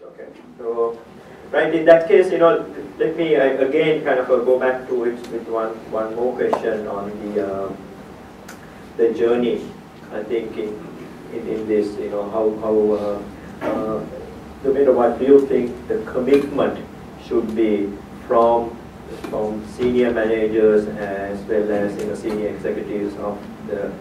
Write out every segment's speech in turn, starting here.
Okay. So, right, in that case, let me again kind of go back to it with one more question on the journey. I think in this, how no matter what do you think the commitment should be from senior managers as well as senior executives of the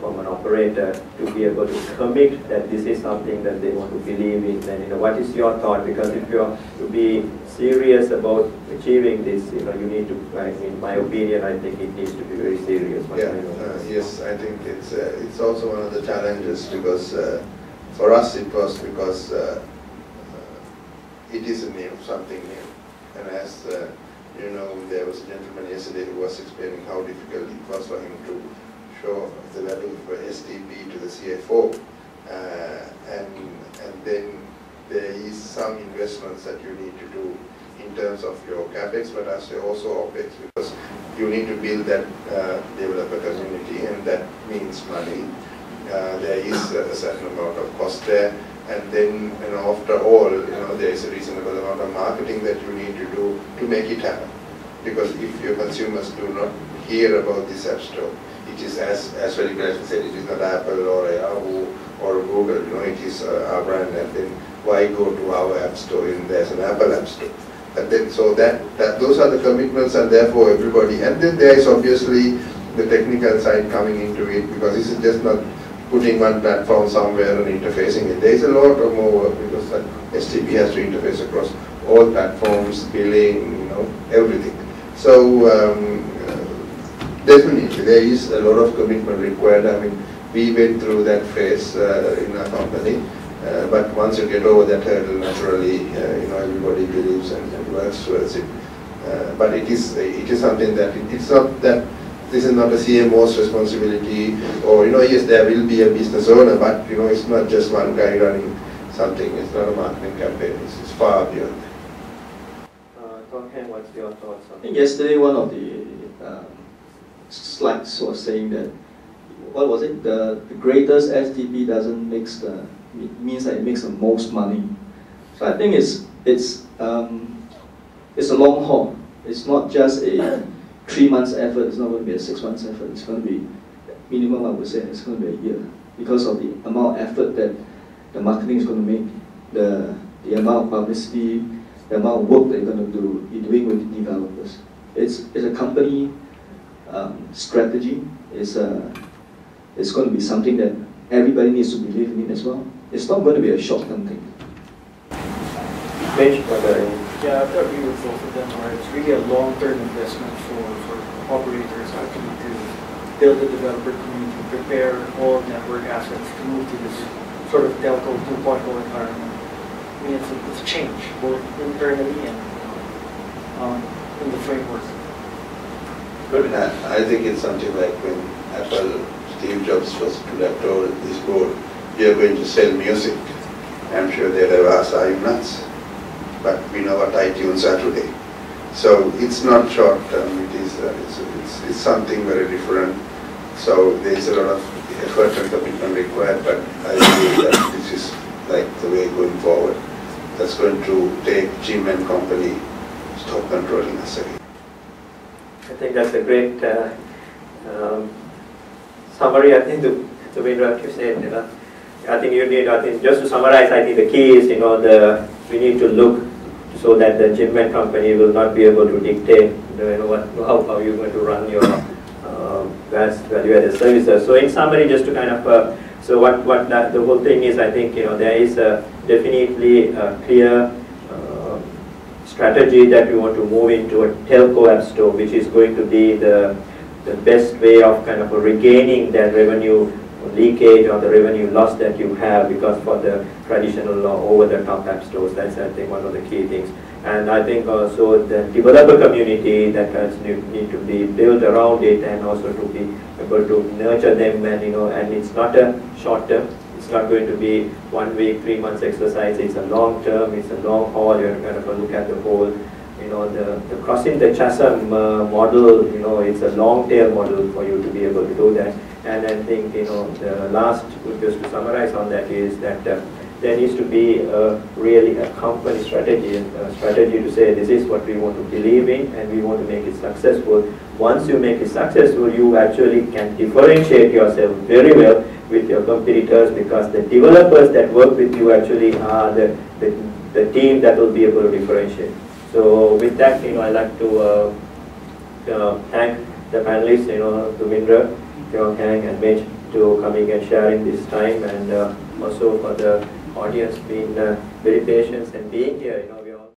from an operator to be able to commit that this is something that they want to believe in. And what is your thought? Because if you are to be serious about achieving this, you need to. In my opinion, I think it needs to be very serious. Yes, I think it's also one of the challenges because for us it was because it is something new, and as there was a gentleman yesterday who was explaining how difficult it was for him to show the value for SDP to the CFO, and then there is some investments that you need to do in terms of your capex, but also opex, because you need to build that developer community, and that means money. There is a certain amount of cost there, and then after all, there is a reasonable amount of marketing that you need to do to make it happen. Because if your consumers do not hear about this app store, it is as very clearly said, it is not Apple or Yahoo or Google. It is our brand, and then why go to our app store and there's an Apple app store? And then so that those are the commitments, and therefore everybody. And then there is obviously the technical side coming into it, because this is just not putting one platform somewhere and interfacing it. There is a lot of more work, because SDP has to interface across all platforms, billing, everything. So definitely there is a lot of commitment required. I mean, we went through that phase in our company, but once you get over that hurdle, naturally, everybody believes and works towards it. But it is something that it's not that this is not a CMO's responsibility, or yes, there will be a business owner, but it's not just one guy running something. It's not a marketing campaign. It's far beyond that. What's your thoughts on I think yesterday one of the slides was saying that, what was it? The greatest SDP doesn't means that it makes the most money. So I think it's a long haul. It's not just a 3 months effort. It's not going to be a 6 months effort. It's going to be minimum. I would say it's going to be a year, because of the amount of effort that the marketing is going to make, the amount of publicity, the amount of work that you're going to be doing with the developers. It's a company strategy. It's going to be something that everybody needs to believe in as well. It's not going to be a short-term thing. Yeah, I agree with both of them. It's really a long-term investment for operators actually to build a developer community, prepare all network assets to move to this sort of telco 2.0 environment. I mean, it's a change, both internally and in the framework. Good. I think it's something like when Apple, Steve Jobs could have told this board, we are going to sell music. I'm sure they'd have asked, are you nuts? But we know what iTunes are today. So it's not short term, it's something very different. So there's a lot of effort and commitment required, but I believe that this is like the way going forward. That's going to take Jim and company stop controlling us again. I think that's a great summary. I think the way what you said, I think you need. I think just to summarize, I think the key is we need to look so that the Jim and company will not be able to dictate how you're going to run your vast value-added services. So in summary, just to kind of so what the whole thing is, I think there is definitely a clear strategy that we want to move into a telco app store, which is going to be the best way of kind of regaining that revenue leakage or the revenue loss that you have, because for the traditional over-the-top app stores, that's I think one of the key things. And I think also the developer community that has need to be built around it, and also to be able to nurture them, and it's not a short term. It's not going to be 1 week, 3 months exercise. It's a long term. It's a long haul. You have to kind of look at the whole. The crossing the chasm model. It's a long tail model for you to be able to do that. And I think the last, just to summarize on that, is that there needs to be really a company strategy, a strategy to say this is what we want to believe in and we want to make it successful. Once you make it successful, you actually can differentiate yourself very well with your competitors, because the developers that work with you actually are the team that will be able to differentiate. So with that, I'd like to thank the panelists, Duvindra, Kang and Mitch, to coming and sharing this time, and also for the audience being very patient and being here.